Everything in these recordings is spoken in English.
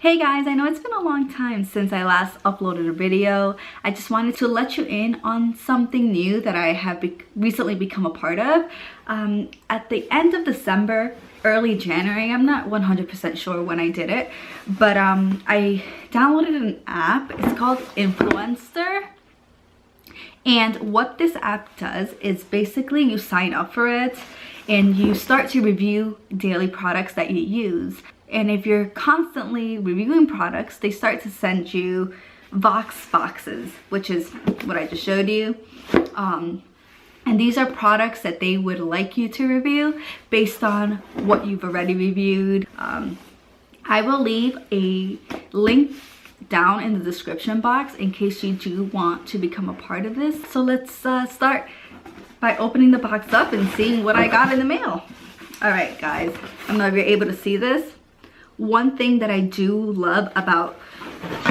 Hey guys, I know it's been a long time since I last uploaded a video. I just wanted to let you in on something new that I have recently become a part of. At the end of December, early January, I'm not 100% sure when I did it, but I downloaded an app. It's called Influencer. And what this app does is basically you sign up for it and you start to review daily products that you use. And if you're constantly reviewing products, they start to send you VoxBoxes, which is what I just showed you. And these are products that they would like you to review based on what you've already reviewed. I will leave a link down in the description box in case you do want to become a part of this. So let's start by opening the box up and seeing what I got in the mail. All right, guys, I don't know if you're able to see this. One thing that I do love about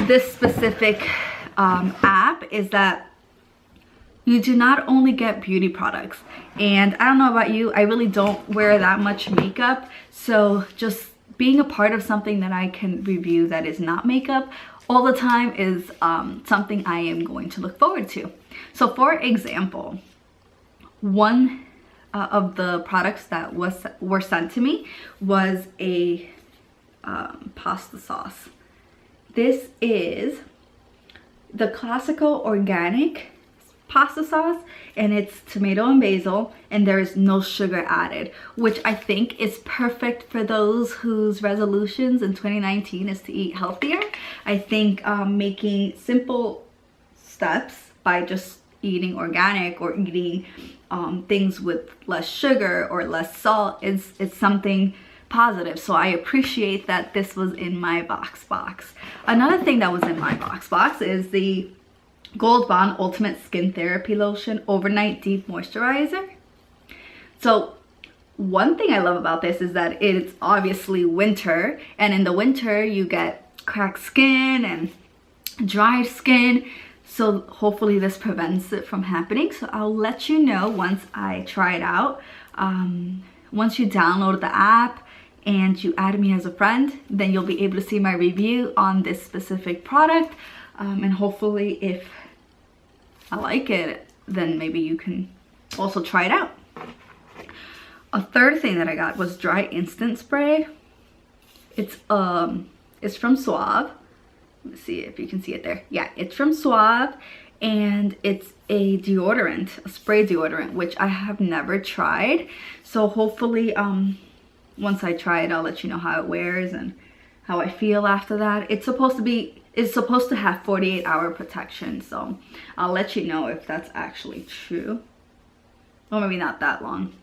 this specific app is that you do not only get beauty products. And I don't know about you, I really don't wear that much makeup. So just being a part of something that I can review that is not makeup all the time is something I am going to look forward to. So for example, one of the products that were sent to me was a pasta sauce. This is the classical organic pasta sauce, and it's tomato and basil, and there is no sugar added, which I think is perfect for those whose resolutions in 2019 is to eat healthier. I think making simple steps by just eating organic or eating things with less sugar or less salt is something positive. So I appreciate that this was in my VoxBox. Another thing that was in my VoxBox is the Gold Bond Ultimate Skin Therapy Lotion Overnight Deep Moisturizer. So one thing I love about this is that it's obviously winter, and in the winter you get cracked skin and dried skin. So hopefully this prevents it from happening. So I'll let you know once I try it out. Once you download the app and you add me as a friend, then you'll be able to see my review on this specific product. And hopefully if I like it, then maybe you can also try it out. A third thing that I got was Dry Instant Spray. It's from Suave. Let's see if you can see it there. Yeah, it's from Suave, and it's a deodorant, a spray deodorant, which I have never tried. So hopefully once I try it, I'll let you know how it wears and how I feel after that. It's supposed to have 48-hour protection, so I'll let you know if that's actually true. Or maybe not that long.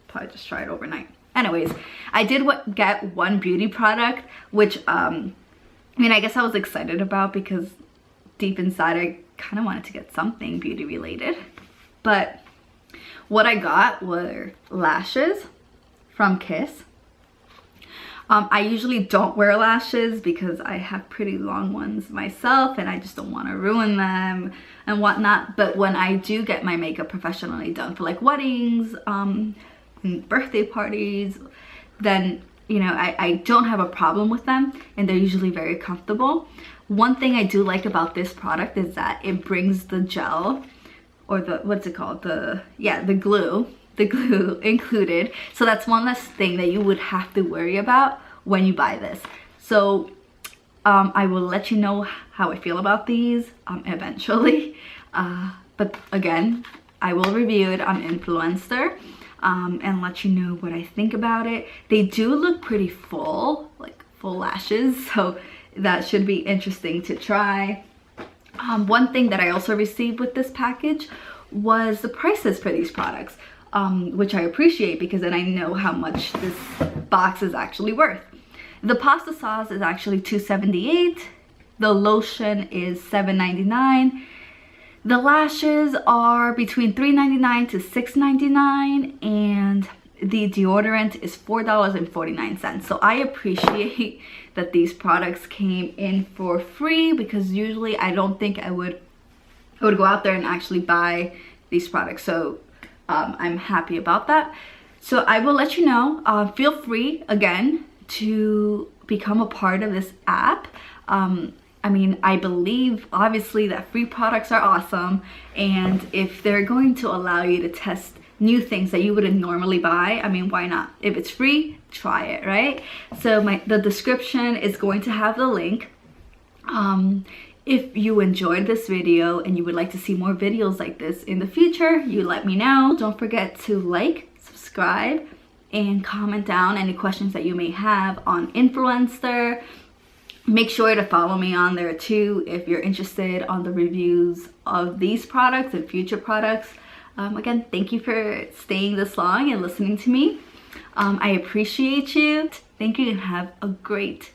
Probably just try it overnight. Anyways, I did get one beauty product, which I mean, I guess I was excited about because deep inside I kind of wanted to get something beauty related. But what I got were lashes from Kiss. I usually don't wear lashes because I have pretty long ones myself and I just don't want to ruin them and whatnot. But when I do get my makeup professionally done for like weddings, and birthday parties, then you know, I don't have a problem with them, and they're usually very comfortable. One thing I do like about this product is that it brings the gel, or the, what's it called? The glue included. So that's one less thing that you would have to worry about when you buy this. So I will let you know how I feel about these eventually. But again, I will review it on Influencer. And let you know what I think about it. They do look pretty full, like full lashes, so that should be interesting to try. One thing that I also received with this package was the prices for these products, which I appreciate because then I know how much this box is actually worth. The pasta sauce is actually $2.78. The lotion is $7.99. The lashes are between $3.99 to $6.99, and the deodorant is $4.49. So I appreciate that these products came in for free because usually I don't think I would go out there and actually buy these products. So I'm happy about that. So I will let you know. Feel free again to become a part of this app. I mean, I believe obviously that free products are awesome, and if they're going to allow you to test new things that you wouldn't normally buy, I mean, why not? If it's free, try it, right? So the description is going to have the link. If you enjoyed this video and you would like to see more videos like this in the future, you let me know. Don't forget to like, subscribe, and comment down any questions that you may have on Influencer. Make sure to follow me on there too if you're interested on the reviews of these products and future products. Again, thank you for staying this long and listening to me. I appreciate you. Thank you and have a great